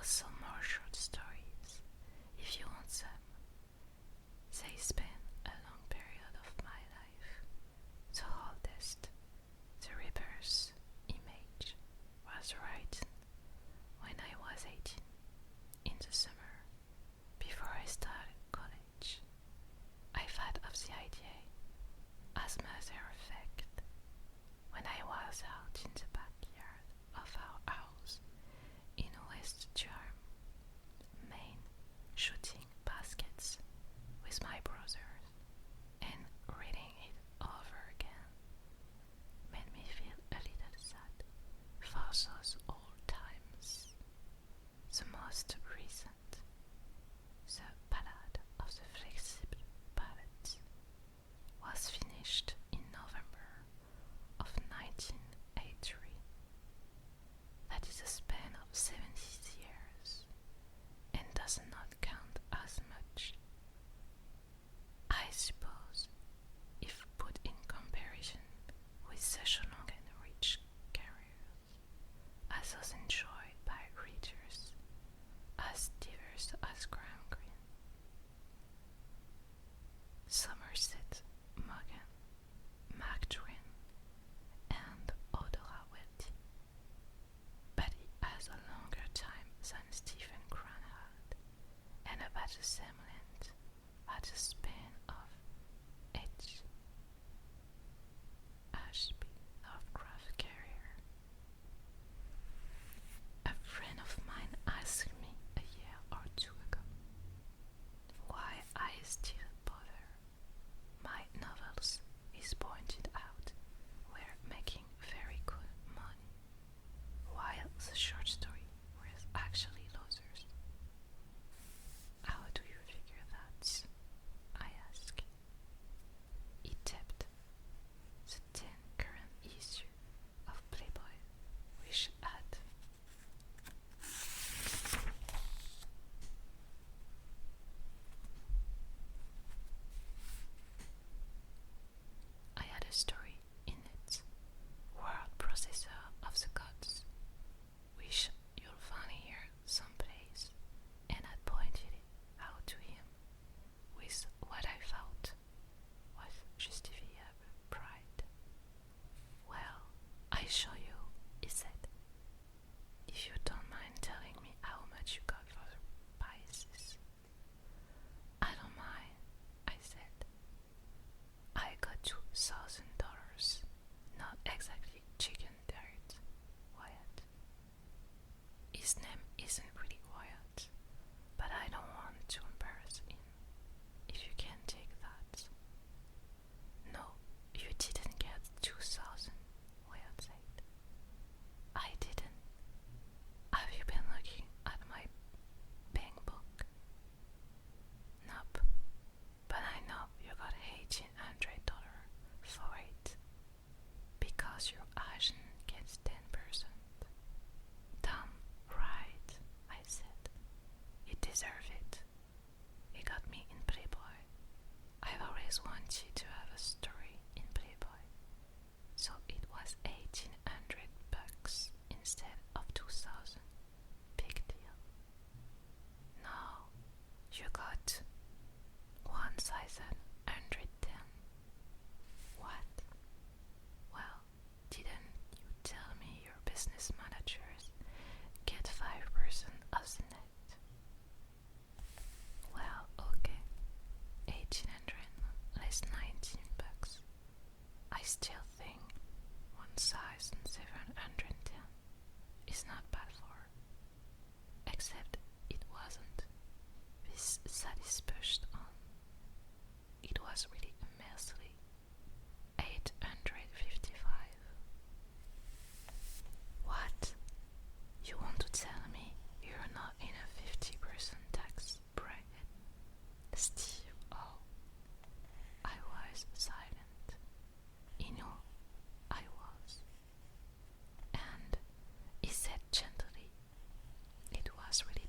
tell some more short stories if you want some. They spent a long period of my life. The oldest, the reverse image, was written when I was 18, in the summer, before I started college. I thought of the idea, as a matter of fact, when I was out in the backyard of our house in West Durham, Maine, shooting baskets with my brothers, and reading it over again made me feel a little sad for those old times. The most recent, the Ballad of the Flexible Palette, was finished in November of 1983. That is a span of 70 years and does not count as much. I suppose, if put in comparison with such long and rich careers as those enjoyed by readers as diverse as Graham Greene, Somerset Maugham, Mark Twain, and Odora Welty, but he has a longer time than Stephen Cranhard, and about the same length at the span of H. Ashby Lovecraft career. A friend of mine asked me a year or two ago why I still bother. My novels, is pointed out, were making very good money, while the short story was actually losers. How do you figure that? I ask. He tapped the 10 current issue of Playboy, which had a story in it, Word Processor of the Gods, which you'll find here someplace, and had pointed it out to him with what I felt was justifiable pride. Well, I show you, he said, if you don't mind telling me how much you got for the prices. I don't mind, I said. I got $2,000, not exactly chicken dirt, Wyatt. His name isn't really Wyatt, but I don't want to embarrass him, if you can take that. No, you didn't get 2,000, Wyatt said. I didn't. Have you been looking at my bank book? Nope, but I know you got $1,800 for it, because your agent gets 10%. Damn right, I said. You deserve it. You got me in Playboy. I've always wanted to have a story in Playboy, so it was $1,800 instead of 2,000. Big deal. No, you got 1,110. What? Well, didn't you tell me your business managers get 5% of the net? Well, okay, 1,800 less $19. I still think 1,710 is not bad for her. Except it wasn't. This Sally's pushed on. It was really a measly 855. What? You want to tell me you're not in a 50% tax bracket? Steve, oh. I was silent. He knew I was. And he said gently, it was really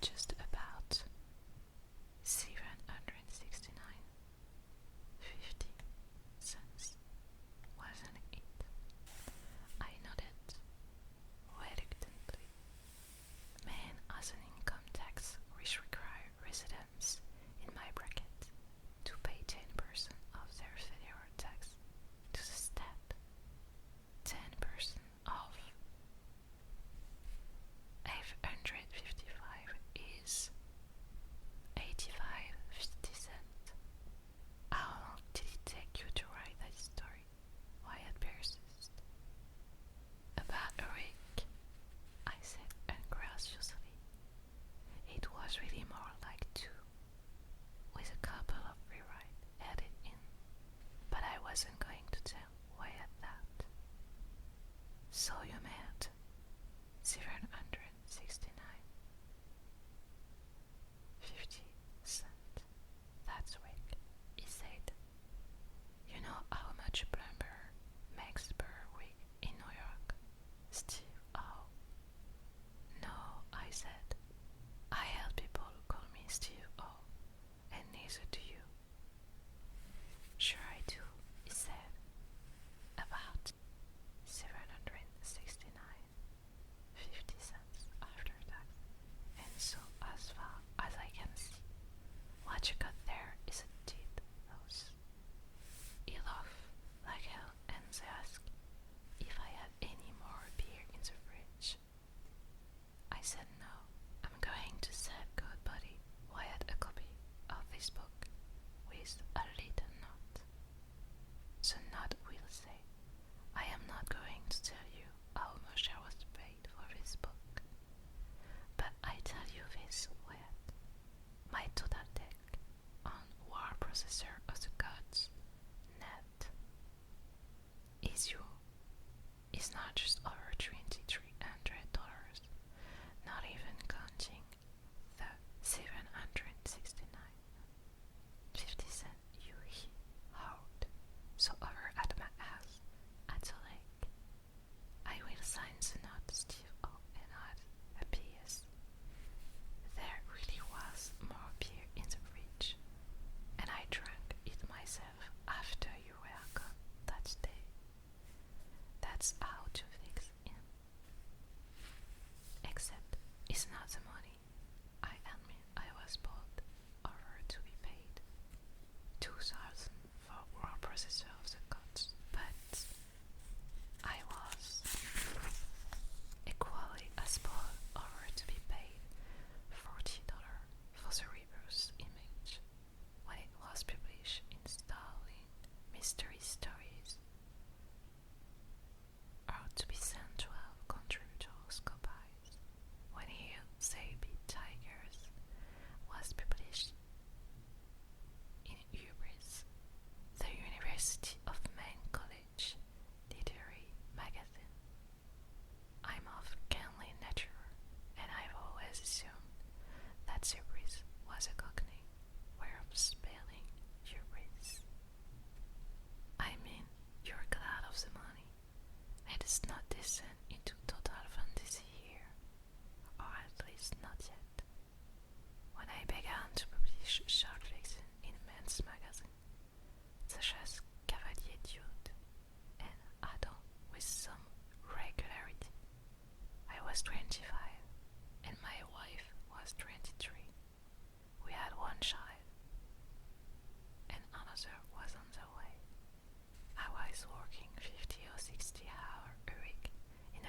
just over $2,300, not even counting the 769.50 you hold. So over at my house at the lake, I will sign the note Steve O and add a PS. There really was more beer in the fridge, and I drank it myself after you were gone that day. That's how to fix him. Except it's not the money. I admit I was bought over to be paid $2,000 for raw processor of the cuts, but I was equally as bought over to be paid $40 for the reverse image when it was published in Starling Mystery Stories, or to be sent 12 contributors copies when Here They Be Tigers was published in Hubris, the University of Maine College literary magazine. I'm of Canley nature, and I've always assumed that Hubris was a cockney way of spelling hubris. I mean, you're glad of the money. It is not descend into total fantasy here, or at least not yet. When I began to publish short fiction in men's magazine, such as Cavalier Dude and Adam with some regularity, I was 25 and my wife was 23. We had one child and another was on the way. I was working 50 or 60 hours a week in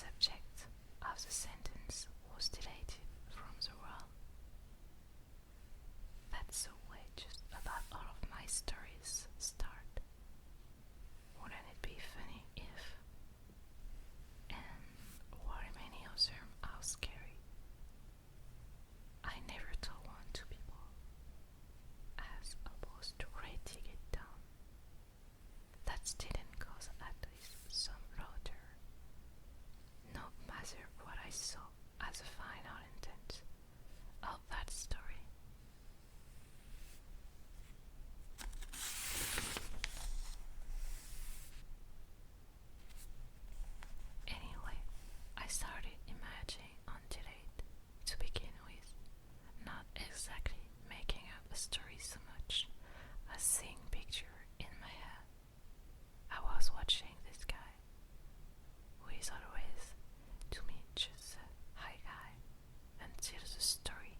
subject of the sentence was deleted from the world. That's the way just about all of my stories start. Wouldn't it be funny if, and while many of them are scary, I never told one to people, as opposed to writing it down. That didn't cause at least some laughter. No matter what I saw as a final intent of that story. Anyway, I started imagining until it to begin with, not exactly making up a story so much as seeing picture in my head. I was watching this guy, who is always, to me, just a hi guy, until the story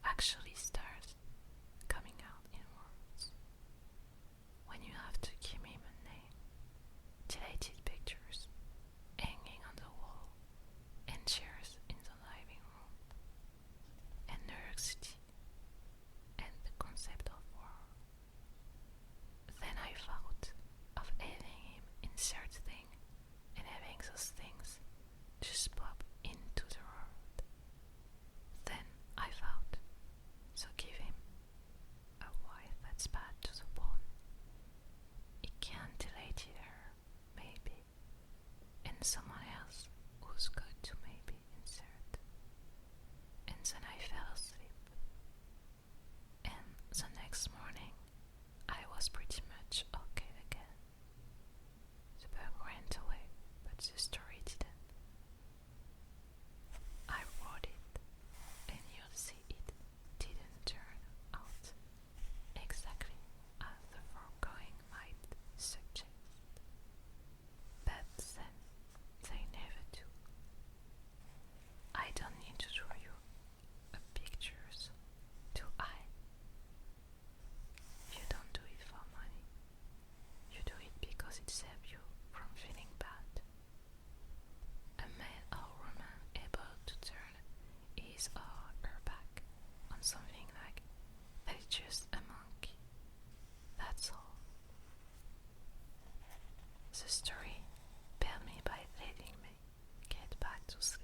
actually starts coming out in words. When you have to give him a name, deleted pictures hanging on the wall, and chairs in the living room, and New York City, and the concept of war. Then I thought of having him insert thing and having those things just pop into the world. Then I thought, so give him a wife that's bad to the bone. He can't delete her, maybe, and someone else who's good to maybe insert. And then I fell asleep. And the next morning, I was pretty much okay again. The bug went away, but the story didn't. I wrote it, and you'll see it didn't turn out exactly as the foregoing might suggest. But then, they never do. I don't need to draw you pictures, do I? You don't do it for money. You do it because it saves you from feeling bad. A man or woman able to turn his or her back on something like that is just a monkey. That's all. The story paid me by letting me get back to sleep.